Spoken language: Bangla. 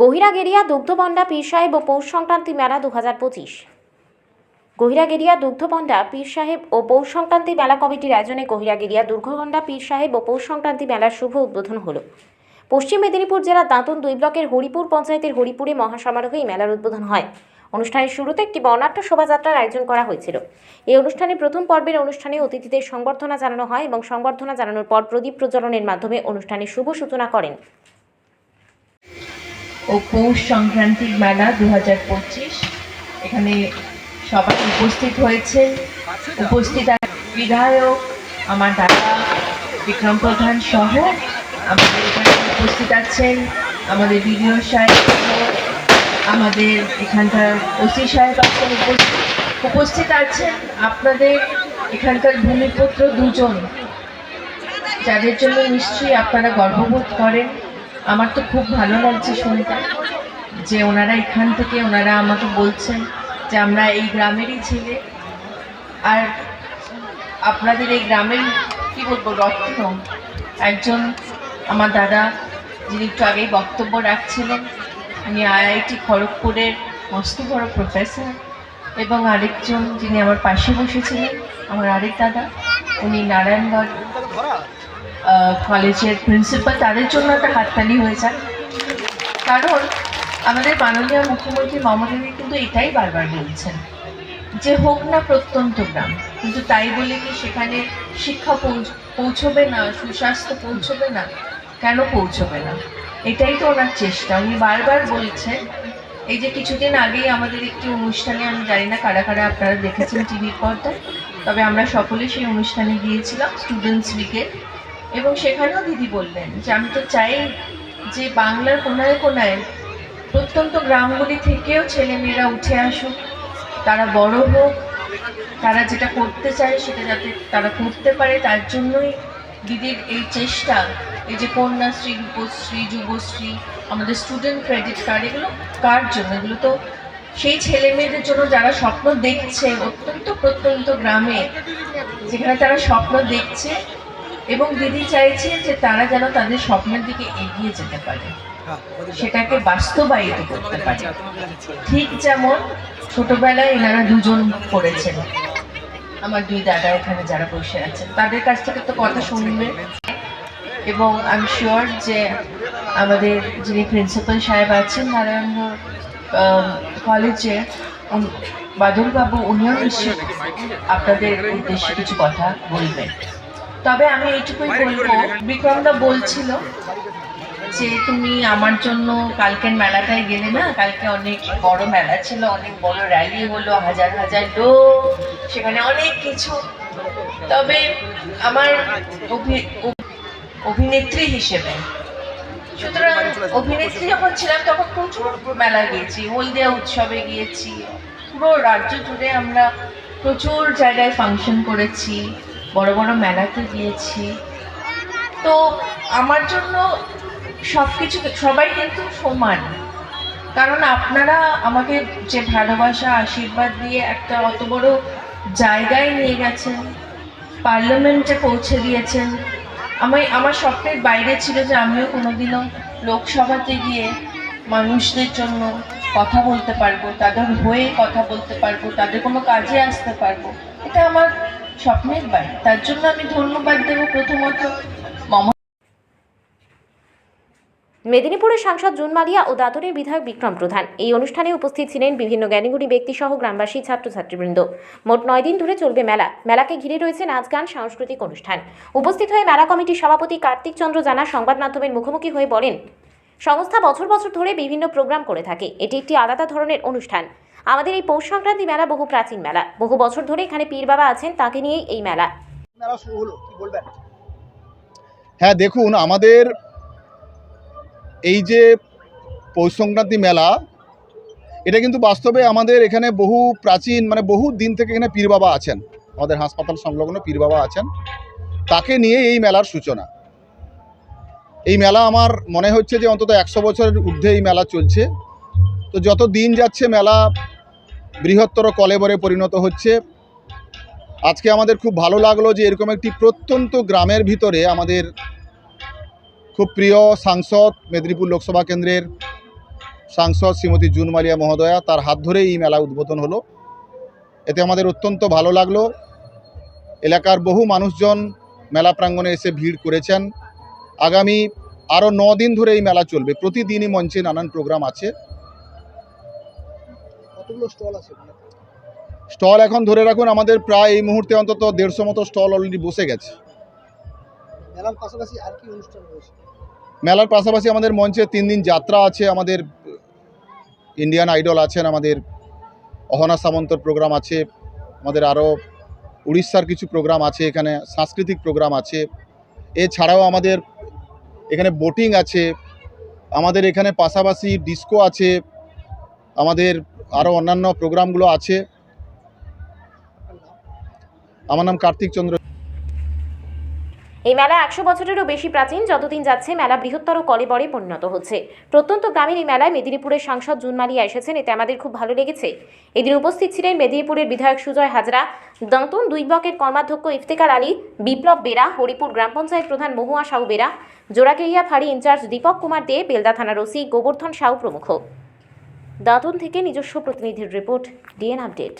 গহিরাগেরিয়া দুগ্ধবন্ডা পীর সাহেব ও পৌষ সংক্রান্তি মেলা 2025। গহিরাগেরিয়া দুগ্ধবন্ডা পীর সাহেব ও পৌষ সংক্রান্তি মেলা কমিটির আয়োজনে গহিরাগেরিয়া দুগ্ধবন্ডা পীর সাহেব ও পৌষ সংক্রান্তি মেলার শুভ উদ্বোধন হলো। পশ্চিম মেদিনীপুর জেলার দাঁতন 2 ব্লকের হরিপুর পঞ্চায়েতের হরিপুরে মহাসমারোহে এই মেলার উদ্বোধন হয়। অনুষ্ঠানের শুরুতে একটি বর্ণাঢ্য শোভাযাত্রার আয়োজন করা হয়েছিল। এই অনুষ্ঠানে প্রথম পর্বের অনুষ্ঠানে অতিথিদের সংবর্ধনা জানানো হয় এবং সংবর্ধনা জানানোর পর প্রদীপ প্রজ্বলনের মাধ্যমে অনুষ্ঠানের শুভ সূচনা করেন। ও পৌষ সংক্রান্তির মেলা 2025 এখানে সবাই উপস্থিত হয়েছে। উপস্থিত বিধায়ক আমার দাদা বিক্রম প্রধান সহ আমাদের এখানে উপস্থিত আছেন আমাদের বিডিও সাহেব, আমাদের এখানকার ওসি সাহেব আছেন, উপস্থিত আছেন আপনাদের এখানকার ভূমিপুত্র দুজন, যাদের জন্য নিশ্চয়ই আপনারা গর্ববোধ করেন। আমার তো খুব ভালো লাগছে শুনতে যে ওনারা এখান থেকে ওনারা আমাকে বলছেন যে আমরা এই গ্রামেরই ছেলে, আর আপনাদের এই গ্রামের কি বলবো রত্ন একজন আমার দাদা, যিনি একটু আগেই বক্তব্য রাখছিলেন, উনি IIT খড়গপুরের মস্ত বড় প্রফেসর, এবং আরেকজন যিনি আমার পাশে বসেছিলেন আমার আরেক দাদা, উনি নারায়ণগড় কলেজের প্রিন্সিপাল। তাদের জন্য একটা হাততালি হয়ে যায়, কারণ আমাদের মাননীয় মুখ্যমন্ত্রী মমতা দিদি কিন্তু এটাই বারবার বলছেন যে হোক না প্রত্যন্ত গ্রাম, কিন্তু তাই বলে কি সেখানে শিক্ষা পৌঁছবে না, সুস্বাস্থ্য পৌঁছবে না? কেন পৌঁছবে না? এটাই তো ওনার চেষ্টা। উনি বারবার বলছেন। এই যে কিছুদিন আগেই আমাদের একটি অনুষ্ঠানে, আমি জানি না কারা কারা আপনারা দেখেছেন টিভির পর্দায়, তবে আমরা সকলে সেই অনুষ্ঠানে গিয়েছিলাম, স্টুডেন্টস উইকের, এবং সেখানেও দিদি বললেন যে আমি তো চাই যে বাংলার কোনায় কোনায় প্রত্যন্ত গ্রামগুলি থেকেও ছেলেমেয়েরা উঠে আসুক, তারা বড় হোক, তারা যেটা করতে চায় সেটা যাতে তারা করতে পারে। তার জন্যই দিদির এই চেষ্টা, এই যে কন্যাশ্রী, রূপশ্রী, যুবশ্রী, আমাদের স্টুডেন্ট ক্রেডিট কার্ড, এগুলো কার জন্য? এগুলো তো সেই ছেলে মেয়েদের জন্য যারা স্বপ্ন দেখছে অত্যন্ত প্রত্যন্ত গ্রামে, যেখানে তারা স্বপ্ন দেখছে, এবং দিদি চাইছে যে তারা যেন তাদের স্বপ্নের দিকে এগিয়ে যেতে পারে, সেটাকে বাস্তবায়িত করতে পারে। ঠিক যেমন ছোটবেলায় এনারা দুজন করেছেন, আমার দুই দাদা এখানে যারা বসে আছেন, তাদের কাছ থেকে তো কথা শুনবে, এবং আমি শিওর যে আমাদের যিনি প্রিন্সিপাল সাহেব আছেন নারায়ণগড় কলেজে, বাদলবাবু, উনিও নিশ্চয় আপনাদের উদ্দেশ্যে কিছু কথা বলবেন। তবে আমি এইটুকুই বলবো, বিক্রমদা বলছিল যে তুমি আমার জন্য কালকের মেলাটায় গেলে না, কালকে অনেক বড় মেলা ছিল, অনেক বড় র্যালি হলো, হাজার হাজার লোক, সেখানে অনেক কিছু। তবে আমার অভিনেত্রী হিসেবে, সুতরাং অভিনেত্রী যখন ছিলাম তখন প্রচুর মেলা গিয়েছি, হলদিয়া উৎসবে গিয়েছি, পুরো রাজ্য জুড়ে আমরা প্রচুর জায়গায় ফাংশন করেছি, বড় বড় মেলাতে গিয়েছি। তো আমার জন্য সবকিছু, সবাই কিন্তু সমান, কারণ আপনারা আমাকে যে ভালোবাসা আশীর্বাদ দিয়ে একটা অত বড় জায়গায় নিয়ে গেছেন, পার্লামেন্টে পৌঁছে দিয়েছেন। আমার স্বপ্নের বাইরে ছিল যে আমিও কোনোদিনও লোকসভাতে গিয়ে মানুষদের জন্য কথা বলতে পারবো, তাদের হয়ে কথা বলতে পারবো, তাদের কোনো কাজে আসতে পারবো। এটা আমার স্বপ্নের বাইরে। তার জন্য আমি ধন্যবাদ দেবো প্রথমত মেদিনীপুরের সাংসদ জুন মালিয়া ও দাঁতনের বিধায়ক বিক্রম প্রধান। এই অনুষ্ঠানে উপস্থিত ছিলেন বিভিন্ন জ্ঞানীগুণী ব্যক্তি সহ গ্রামবাসী, ছাত্রছাত্রীবৃন্দ। মোট 9 দিন ধরে চলবে মেলা। মেলাকে ঘিরে রয়েছে নাচ, গান, সাংস্কৃতিক অনুষ্ঠান। উপস্থিত হয়ে মেলা কমিটির সভাপতি কার্তিক চন্দ্র জানা সংবাদ মাধ্যমের মুখোমুখি হয়ে বলেন, সংস্থা বছর বছর ধরে বিভিন্ন প্রোগ্রাম করে থাকে। এটি একটি আলাদা ধরনের অনুষ্ঠান। আমাদের এই পৌষ সংক্রান্তি মেলা বহু প্রাচীন মেলা, বহু বছর ধরে এখানে পীর বাবা আছেন, তাকে নিয়েই এই মেলা। হ্যাঁ, দেখুন, আমাদের এই যে পৌষ সংক্রান্তি মেলা, এটা কিন্তু বাস্তবে আমাদের এখানে বহু প্রাচীন, মানে বহু দিন থেকে এখানে পীর বাবা আছেন, আমাদের হাসপাতাল সংলগ্ন পীর বাবা আছেন, তাকে নিয়ে এই মেলার সূচনা। এই মেলা আমার মনে হচ্ছে যে অন্তত 100 বছরের ঊর্ধ্বে এই মেলা চলছে। তো যত দিন যাচ্ছে মেলা বৃহত্তর কলেবরে পরিণত হচ্ছে। আজকে আমাদের খুব ভালো লাগলো যে এরকম একটি প্রত্যন্ত গ্রামের ভিতরে আমাদের খুব প্রিয় সাংসদ, মেদিনীপুর লোকসভা কেন্দ্রের সাংসদ শ্রীমতী জুন মালিয়া মহোদয়া, তার হাত ধরেই এই মেলা উদ্বোধন হলো। এতে আমাদের অত্যন্ত ভালো লাগলো। এলাকার বহু মানুষজন মেলা প্রাঙ্গণে এসে ভিড় করেছেন। আগামী আরও 9 দিন ধরে এই মেলা চলবে। প্রতিদিনই মঞ্চে নানান প্রোগ্রাম আছে। কতগুলো স্টল আছে? স্টল এখন ধরে রাখুন আমাদের প্রায় এই মুহূর্তে অন্তত 150 মতো স্টল অলরেডি বসে গেছে। মেলার পাশাপাশি আর কি অনুষ্ঠান রয়েছে? মেলার পাশাপাশি আমাদের মঞ্চে 3 দিন যাত্রা আছে। আমাদের ইন্ডিয়ান আইডল আছেন, আমাদের অহনা সামন্তর প্রোগ্রাম আছে, আমাদের আরও উড়িষ্যার কিছু প্রোগ্রাম আছে, এখানে সাংস্কৃতিক প্রোগ্রাম আছে। এছাড়াও আমাদের এখানে বোটিং আছে, আমাদের এখানে পাশাপাশি ডিস্কো আছে, আমাদের আরও অন্যান্য প্রোগ্রামগুলো আছে। আমার নাম কার্তিক চন্দ্র। এই মেলা 100 বছরেরও বেশি প্রাচীন। যতদিন যাচ্ছে মেলা বৃহত্তর কলেবরে পরিণত হচ্ছে। প্রত্যন্ত গ্রামের এই মেলায় মেদিনীপুরের সাংসদ জুন মালিয়া এসেছেন, এতে আমাদের খুব ভালো লেগেছে। এদিন উপস্থিত ছিলেন মেদিনীপুরের বিধায়ক সুজয় হাজরা, দাঁতন 2 ব্লকের কর্মাধ্যক্ষ ইফতেখার আলী, বিপ্লব বেরা, হরিপুর গ্রাম পঞ্চায়েত প্রধান মহুয়া সাহু বেরা, জোড়াকেরিয়া ফাঁড়ি ইনচার্জ দীপক কুমার দে, বেলদা থানার ওসি গোবর্ধন সাহু প্রমুখ। দাঁতন থেকে নিজস্ব প্রতিনিধির রিপোর্ট, ডিএন আপডেট।